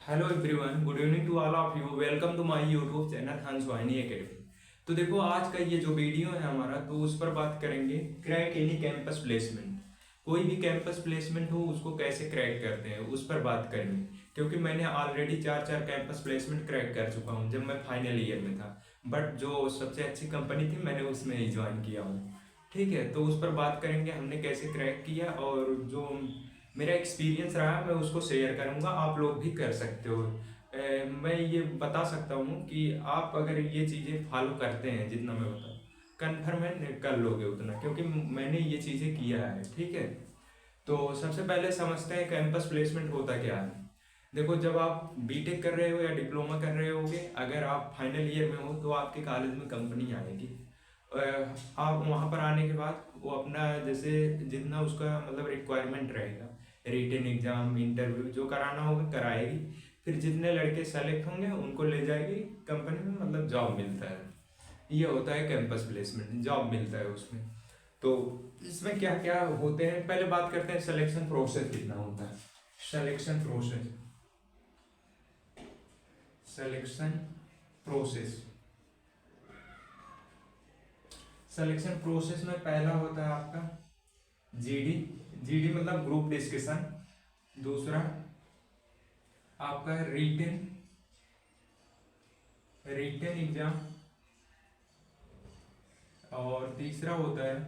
Hello everyone, good evening to all of you. Welcome to my YouTube channel Hans Vahini academy. तो देखो, आज का ये जो वीडियो है हमारा, तो उस पर बात करेंगे क्रैक एनी कैंपस प्लेसमेंट। कोई भी कैंपस प्लेसमेंट हो उसको कैसे क्रैक करते हैं उस पर बात करेंगे। क्योंकि मैंने ऑलरेडी चार चार कैंपस प्लेसमेंट क्रैक कर चुका हूँ जब मैं फाइनल ईयर में था। बट जो सबसे अच्छी कंपनी थी मैंने उसमें ही ज्वाइन किया हूँ। ठीक है, तो उस पर बात करेंगे हमने कैसे क्रैक किया, और जो मेरा एक्सपीरियंस रहा मैं उसको शेयर करूंगा। आप लोग भी कर सकते हो। मैं ये बता सकता हूँ कि आप अगर ये चीज़ें फॉलो करते हैं, जितना मैं बता कन्फर्म है कर लोगे उतना, क्योंकि मैंने ये चीज़ें किया है। ठीक है, तो सबसे पहले समझते हैं कैंपस प्लेसमेंट होता क्या है। देखो, जब आप बीटेक कर रहे हो या डिप्लोमा कर रहे होगे, अगर आप फाइनल ईयर में हो तो आपके कॉलेज में कंपनी आएगी। आप वहाँ पर आने के बाद वो अपना जैसे जितना उसका मतलब रिक्वायरमेंट रहेगा, रिटन एग्जाम इंटरव्यू जो कराना होगा कराएगी। फिर जितने लड़के सेलेक्ट होंगे उनको ले जाएगी कंपनी में, मतलब जॉब मिलता है। ये होता है कैंपस प्लेसमेंट, जॉब मिलता है उसमें। तो इसमें क्या क्या होते हैं, पहले बात करते हैं सिलेक्शन प्रोसेस कितना होता है। Selection process selection process selection process में पहला होता है आपका जीडी। जीडी मतलब ग्रुप डिस्कशन। दूसरा आपका रिटन रिटन एग्जाम। और तीसरा होता है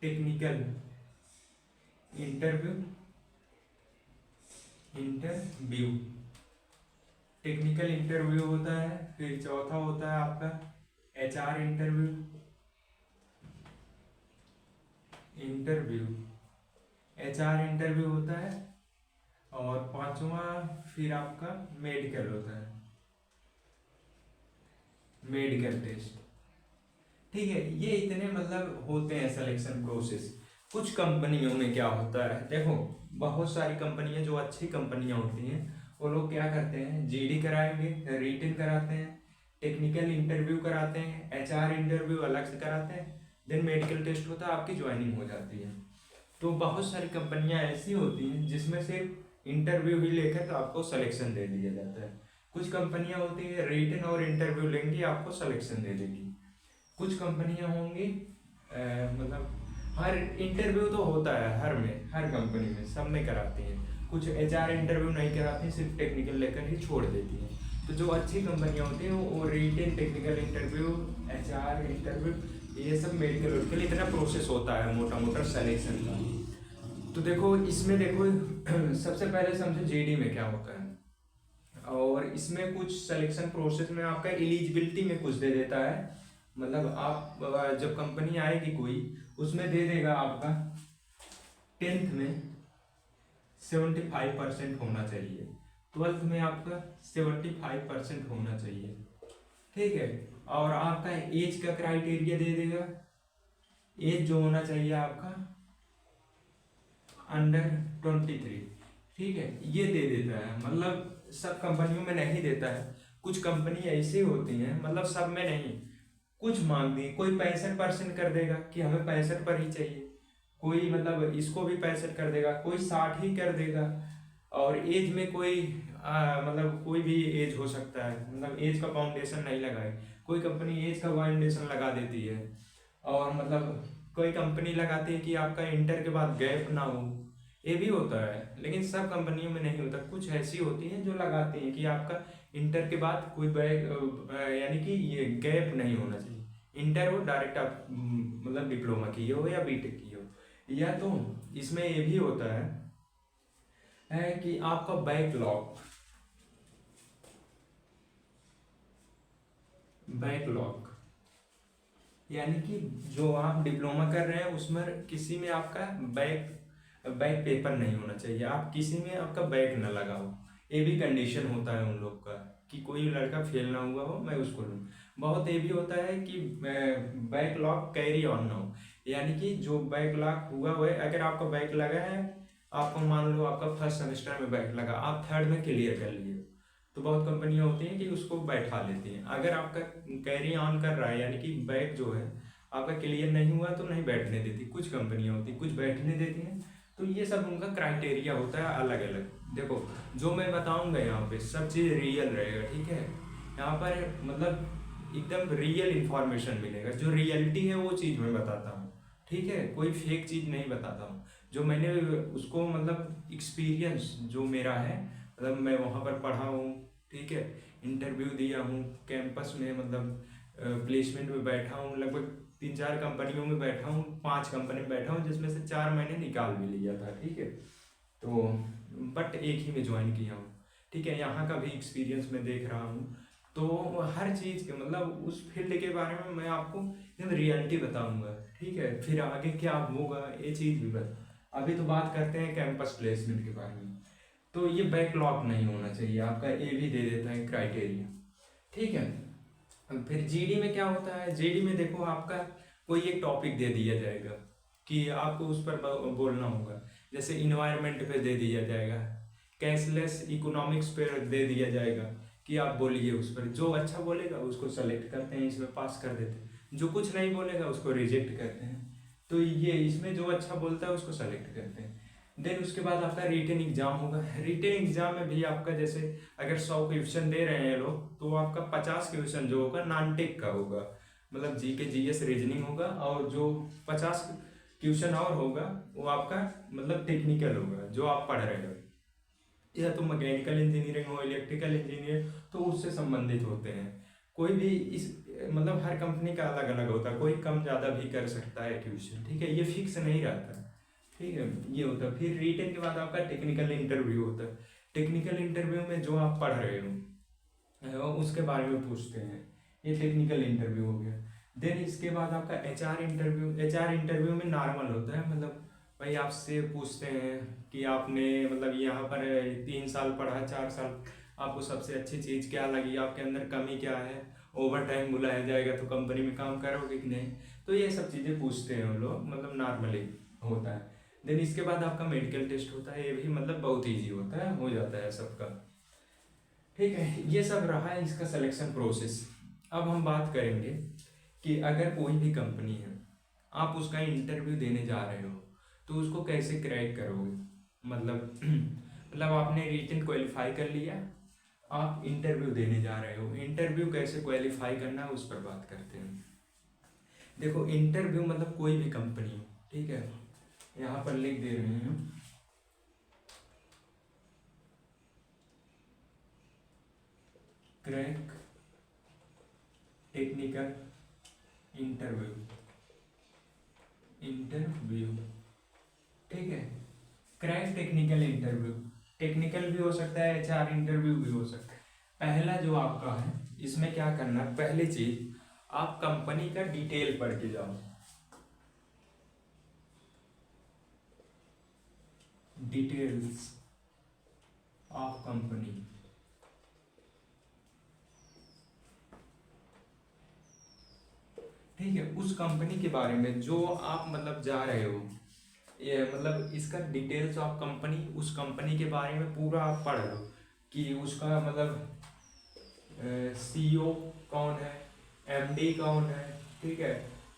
technical interview interview technical interview होता है। फिर चौथा होता है आपका HR interview interview HR interview होता है। और पांचवा फिर आपका मेडिकल होता है, मेडिकल टेस्ट। ठीक है, ये इतने मतलब होते हैं सिलेक्शन प्रोसेस। कुछ कंपनियों में क्या होता है, देखो बहुत सारी कंपनियां जो अच्छी कंपनियां होती हैं वो लोग क्या करते हैं, जीडी कराएंगे, रिटन कराते हैं, टेक्निकल इंटरव्यू कराते हैं, एचआर इंटरव्यू अलग से कराते हैं, देन मेडिकल टेस्ट होता है, आपकी ज्वाइनिंग हो जाती है। तो बहुत सारी कंपनियां ऐसी होती हैं जिसमें सिर्फ इंटरव्यू ही लेकर तो आपको सिलेक्शन दे दिया जाता है। कुछ कंपनियां होती है रिटन और इंटरव्यू लेंगी, आपको सिलेक्शन दे देगी। कुछ कंपनियां होंगी मतलब हर इंटरव्यू तो होता है, हर कंपनी में सब में कराती हैं। कुछ एचआर इंटरव्यू नहीं कराती, सिर्फ टेक्निकल लेकर ही छोड़ देती हैं। तो जो अच्छी कंपनियां होती हैं वो written, technical interview, HR interview, ये सब मेडिकल के लिए इतना प्रोसेस होता है मोटा मोटा सिलेक्शन का। तो देखो इसमें देखो सबसे पहले समझो जीडी में क्या होता है। और इसमें कुछ सिलेक्शन प्रोसेस में आपका एलिजिबिलिटी में कुछ दे देता है। मतलब आप जब कंपनी आएगी कोई, उसमें दे देगा आपका 10th में 75% होना चाहिए, 12th में आपका 75% होना चाहिए। ठीक है, और आपका एज का क्राइटेरिया दे देगा। एज जो होना चाहिए आपका अंडर 23। ठीक है, ये दे देता है। मतलब सब कंपनियों में नहीं देता है, कुछ कंपनी ऐसी होती हैं, मतलब सब में नहीं, कुछ मांग दी। कोई 65% कर देगा कि हमें 65 पर ही चाहिए, कोई मतलब इसको भी 65 कर देगा, कोई 60 ही कर देगा। और एज में कोई मतलब कोई भी एज हो सकता है, मतलब एज का फाउंडेशन नहीं लगाए। कोई कंपनी एज का फाउंडेशन लगा देती है। और मतलब कोई कंपनी लगाती है कि आपका इंटर के बाद गैप ना हो, ये भी होता है। लेकिन सब कंपनियों में नहीं होता, कुछ ऐसी होती हैं जो लगाती हैं कि आपका इंटर के बाद कोई बैग यानी कि ये गैप नहीं होना चाहिए। इंटर हो डायरेक्ट आप मतलब डिप्लोमा किए हो या बीटेक किए हो। या तो इसमें ये भी होता है कि आपका बैकलॉग यानी कि जो आप डिप्लोमा कर रहे हैं उसमें किसी में आपका बैक पेपर नहीं होना चाहिए, आप किसी में आपका बैक ना लगा हो। ये भी कंडीशन होता है उन लोग का कि कोई लड़का फेल ना हुआ हो मैं उसको लूँ। बहुत ये भी होता है कि बैकलॉग कैरी ऑन ना हो, यानी कि जो बैकलॉग हुआ है, अगर आपका बैक लगा है, आपको मान लो आपका फर्स्ट सेमेस्टर में बैक लगा, आप थर्ड में क्लियर कर लिए, तो बहुत कंपनियां होती हैं कि उसको बैठा लेती हैं। अगर आपका कैरी ऑन कर रहा है यानी कि बैक जो है आपका क्लियर नहीं हुआ तो नहीं बैठने देती। कुछ कंपनियां होती, कुछ बैठने देती हैं, तो ये सब उनका क्राइटेरिया होता है अलग अलग। देखो जो मैं बताऊंगा यहाँ पे सब चीज़ रियल रहेगा, ठीक है। यहाँ पर मतलब एकदम रियल इंफॉर्मेशन मिलेगा, जो रियलिटी है वो चीज़ मैं बताता हूँ, ठीक है। कोई फेक चीज़ नहीं बताता हूँ, जो मैंने उसको मतलब एक्सपीरियंस जो मेरा है, मतलब मैं वहाँ पर पढ़ा हूँ, ठीक है, इंटरव्यू दिया हूँ कैंपस में, मतलब प्लेसमेंट में बैठा हूँ, लगभग 3-4 कंपनियों में बैठा हूँ, 5 कंपनी में बैठा हूँ, जिसमें से 4 मैंने निकाल भी लिया था, ठीक है। तो बट एक ही में ज्वाइन किया हूँ, ठीक है। यहाँ का भी एक्सपीरियंस मैं देख रहा हूँ, तो हर चीज़ के मतलब उस फील्ड के बारे में मैं आपको एकदम रियलिटी बताऊंगा, ठीक है। फिर आगे क्या होगा ये चीज़ भी बता। अभी तो बात करते हैं कैंपस प्लेसमेंट के बारे में। तो ये बैकलॉग नहीं होना चाहिए आपका, ये भी दे देता है क्राइटेरिया, ठीक है। फिर जीडी में क्या होता है, जीडी में देखो आपका कोई एक टॉपिक दे दिया जाएगा कि आपको उस पर बोलना होगा, जैसे इन्वायरमेंट पे दे दिया जाएगा, कैशलेस इकोनॉमिक्स पे दे दिया जाएगा कि आप बोलिए उस पर। जो अच्छा बोलेगा उसको सेलेक्ट करते हैं, इसमें पास कर देते हैं, जो कुछ नहीं बोलेगा उसको रिजेक्ट करते हैं। तो ये इसमें जो अच्छा बोलता है उसको सेलेक्ट करते हैं। देन उसके बाद आपका रिटन एग्जाम होगा। रिटन एग्जाम में भी आपका जैसे अगर 100 क्वेश्चन दे रहे हैं लोग, तो आपका 50 क्वेश्चन जो होगा नॉन टेक का होगा, मतलब जी के जीएस रीजनिंग होगा, और जो 50 क्वेश्चन और होगा वो आपका मतलब टेक्निकल होगा, जो आप पढ़ रहे हो, या तो मैकेनिकल इंजीनियरिंग हो, इलेक्ट्रिकल इंजीनियर, तो उससे संबंधित होते हैं। कोई भी इस मतलब हर कंपनी का अलग अलग होता है, कोई कम ज़्यादा भी कर सकता है ट्यूशन, ठीक है, ये फिक्स नहीं रहता, ठीक है। ये होता है। फिर रिटन के बाद आपका टेक्निकल इंटरव्यू होता है। टेक्निकल इंटरव्यू में जो आप पढ़ रहे हो उसके बारे में पूछते हैं, ये टेक्निकल इंटरव्यू हो गया। देन इसके बाद आपका एचआर इंटरव्यू। एचआर इंटरव्यू में नॉर्मल होता है, मतलब भाई आपसे पूछते हैं कि आपने मतलब यहाँ पर 3 साल पढ़ा, 4 साल, आपको सबसे अच्छी चीज़ क्या लगी, आपके अंदर कमी क्या है, ओवर टाइम बुलाया जाएगा तो कंपनी में काम करोगे कि नहीं, तो ये सब चीज़ें पूछते हैं वो लोग, मतलब नॉर्मली होता है। देन इसके बाद आपका मेडिकल टेस्ट होता है, ये भी मतलब बहुत ईजी होता है, हो जाता है सबका, ठीक है। ये सब रहा है इसका सिलेक्शन प्रोसेस। अब हम बात करेंगे कि अगर कोई भी कंपनी है, आप उसका इंटरव्यू देने जा रहे हो, तो उसको कैसे क्रैक करोगे, मतलब मतलब आपने रिटन क्वालिफाई कर लिया, आप इंटरव्यू देने जा रहे हो, इंटरव्यू कैसे क्वालिफाई करना है उस पर बात करते हैं। देखो इंटरव्यू मतलब कोई भी कंपनी हो, ठीक है, यहाँ पर लिख दे रहे हैं, क्रैक टेक्निकल इंटरव्यू, इंटरव्यू, ठीक है। क्रैक टेक्निकल इंटरव्यू, टेक्निकल भी हो सकता है, एचआर इंटरव्यू भी हो सकता है। पहला जो आपका है, इसमें क्या करना है, पहली चीज आप कंपनी का डिटेल पढ़ के जाओ, डिटेल्स ऑफ कंपनी, ठीक है। उस कंपनी के बारे में जो आप मतलब जा रहे हो, ये मतलब इसका डिटेल्स ऑफ कंपनी, उस कंपनी के बारे में पूरा आप पढ़ लो कि उसका मतलब सीईओ कौन है, एमडी कौन है, ठीक है,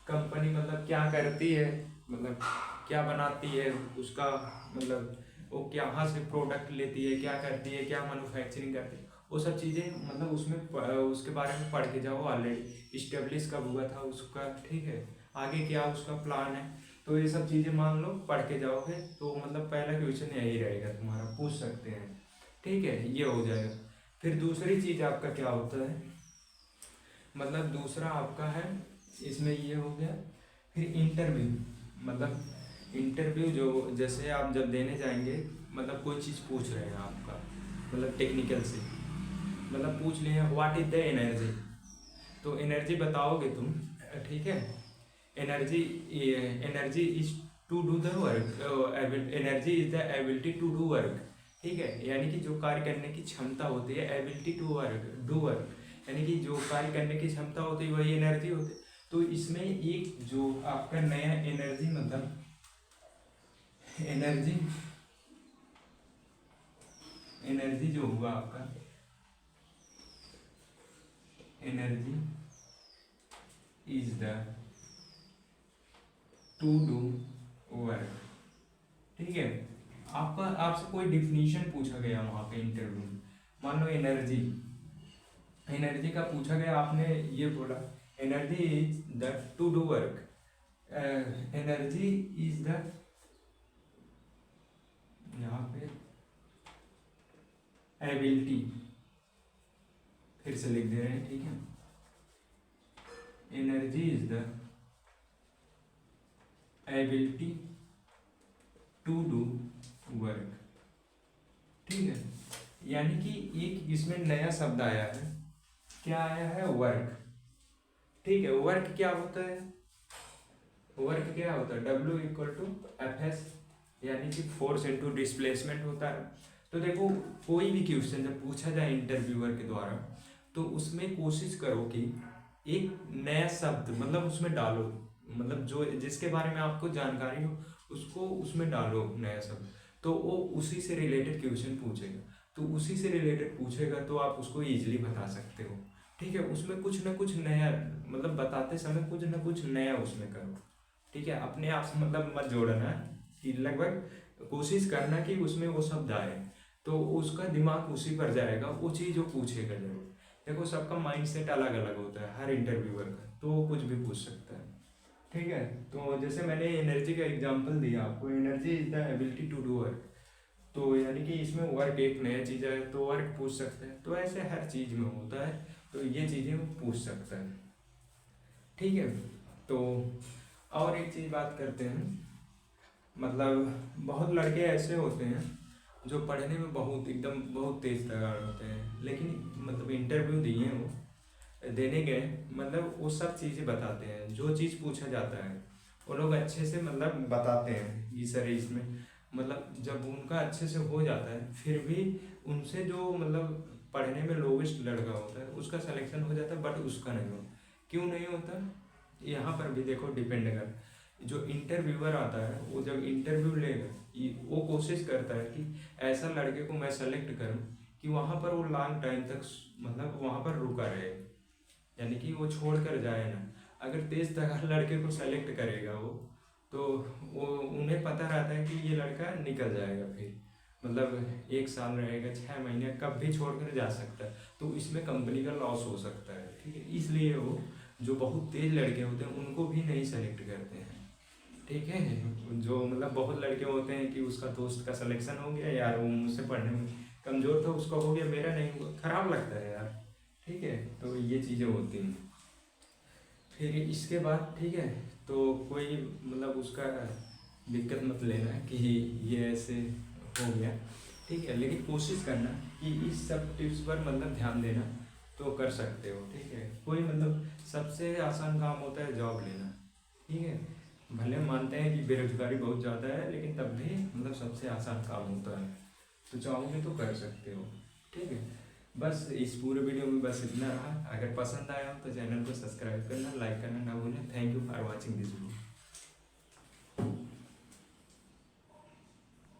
कंपनी मतलब क्या करती है, मतलब क्या बनाती है, उसका मतलब वो कहाँ से प्रोडक्ट लेती है, क्या करती है, क्या मैन्युफैक्चरिंग करती है, वो सब चीज़ें मतलब उसमें उसके बारे में पढ़ के जाओ। ऑलरेडी इस्टेब्लिश कब हुआ था उसका, ठीक है, आगे क्या उसका प्लान है, तो ये सब चीज़ें मान लो पढ़ के जाओगे, तो मतलब पहला क्वेश्चन यही रहेगा तुम्हारा, पूछ सकते हैं, ठीक है, ये हो जाएगा। फिर दूसरी चीज़ आपका क्या होता है, मतलब दूसरा आपका है, इसमें ये हो गया। फिर इंटरव्यू, मतलब इंटरव्यू जो जैसे आप जब देने जाएंगे, मतलब कोई चीज़ पूछ रहे हैं आपका, मतलब टेक्निकल से, मतलब पूछ लिए व्हाट इज द एनर्जी, तो एनर्जी बताओगे तुम, ठीक है। Energy, energy is to do the work, energy is the ability to do work, ठीक है, यानी कि जो कार्य करने की क्षमता होती है, ability to work, do work, यानी कि जो कार्य करने की क्षमता होती है वही एनर्जी होती है। तो इसमें एक जो आपका नया एनर्जी, मतलब एनर्जी, एनर्जी जो हुआ आपका, energy is the two do work, ठीक है। आपसे कोई डिफिनीशन पूछा गया वहाँ पे इंटरव्यू में, मान लो एनर्जी, एनर्जी का पूछा गया, आपने ये बोला energy is the two do work, energy is the, यहाँ पे एबिलिटी, फिर से लिख दे रहे हैं, ठीक है, energy is the ability to do work, ठीक है। यानी कि एक इसमें नया शब्द आया है, क्या आया है, वर्क, ठीक है। वर्क क्या होता है, वर्क क्या होता है, W equal to F S, यानी कि फोर्स इनटू डिस्प्लेसमेंट होता है। तो देखो कोई भी क्वेश्चन जब पूछा जाए इंटरव्यूअर के द्वारा, तो उसमें कोशिश करो कि एक नया शब्द मतलब उसमें डालो, मतलब जो जिसके बारे में आपको जानकारी हो उसको उसमें डालो नया शब्द, तो वो उसी से रिलेटेड क्वेश्चन पूछेगा, तो उसी से रिलेटेड पूछेगा तो आप उसको इजीली बता सकते हो, ठीक है। उसमें कुछ ना कुछ नया, मतलब बताते समय कुछ ना कुछ नया उसमें करो, ठीक है। अपने आप से मतलब मत जोड़ना कि लगभग कोशिश करना कि उसमें वो शब्द आए, तो उसका दिमाग उसी पर जाएगा, वो चीज़ वो पूछेगा जरूर। देखो सबका माइंड सेट अलग अलग होता है हर इंटरव्यूअर का, तो वो कुछ भी पूछ सकता है, ठीक है। तो जैसे मैंने एनर्जी का एग्जांपल दिया आपको, energy is the ability to do work, तो यानी कि इसमें वर्क एक नया चीज़ है तो वर्क पूछ सकते हैं, तो ऐसे हर चीज़ में होता है, तो ये चीज़ें वो पूछ सकता है, ठीक है। तो और एक चीज़ बात करते हैं, मतलब बहुत लड़के ऐसे होते हैं जो पढ़ने में बहुत एकदम बहुत तेज तगाड़ होते हैं, लेकिन मतलब इंटरव्यू दिए वो देने गए, मतलब वो सब चीज़ें बताते हैं, जो चीज़ पूछा जाता है वो लोग अच्छे से मतलब बताते हैं कि सर इसमें, मतलब जब उनका अच्छे से हो जाता है फिर भी उनसे जो मतलब पढ़ने में लोवेस्ट लड़का होता है उसका सिलेक्शन हो जाता है, बट उसका नहीं होता। क्यों नहीं होता, यहाँ पर भी देखो डिपेंड कर, जो इंटरव्यूअर आता है वो जब इंटरव्यू लेगा वो कोशिश करता है कि ऐसा लड़के को मैं सेलेक्ट करूं कि वहाँ पर वो लॉन्ग टाइम तक मतलब वहाँ पर रुका रहे, यानी कि वो छोड़ कर जाए ना। अगर तेज तगार लड़के को सेलेक्ट करेगा वो, तो वो उन्हें पता रहता है कि ये लड़का निकल जाएगा, फिर मतलब 1 साल रहेगा, 6 महीने, कब भी छोड़ कर जा सकता है, तो इसमें कंपनी का लॉस हो सकता है, ठीक है। इसलिए वो जो बहुत तेज लड़के होते हैं उनको भी नहीं सेलेक्ट करते हैं, ठीक है। जो मतलब बहुत लड़के होते हैं कि उसका दोस्त का सिलेक्शन हो गया, यार वो मुझसे पढ़ने में कमज़ोर था उसका हो गया, मेरा नहीं हुआ, खराब लगता है यार, ठीक है। तो ये चीज़ें होती हैं। फिर इसके बाद ठीक है, तो कोई मतलब उसका दिक्कत मत लेना कि ये ऐसे हो गया, ठीक है। लेकिन कोशिश करना कि इस सब टिप्स पर मतलब ध्यान देना, तो कर सकते हो, ठीक है। कोई मतलब सबसे आसान काम होता है जॉब लेना, ठीक है। भले मानते हैं कि बेरोजगारी बहुत ज़्यादा है, लेकिन तब भी मतलब सबसे आसान काम होता है, तो चाहोगे तो कर सकते हो, ठीक है। बस इस पूरे वीडियो में बस इतना रहा। अगर पसंद आया हो तो चैनल को सब्सक्राइब करना, लाइक करना ना भूलें। Thank you for watching this video.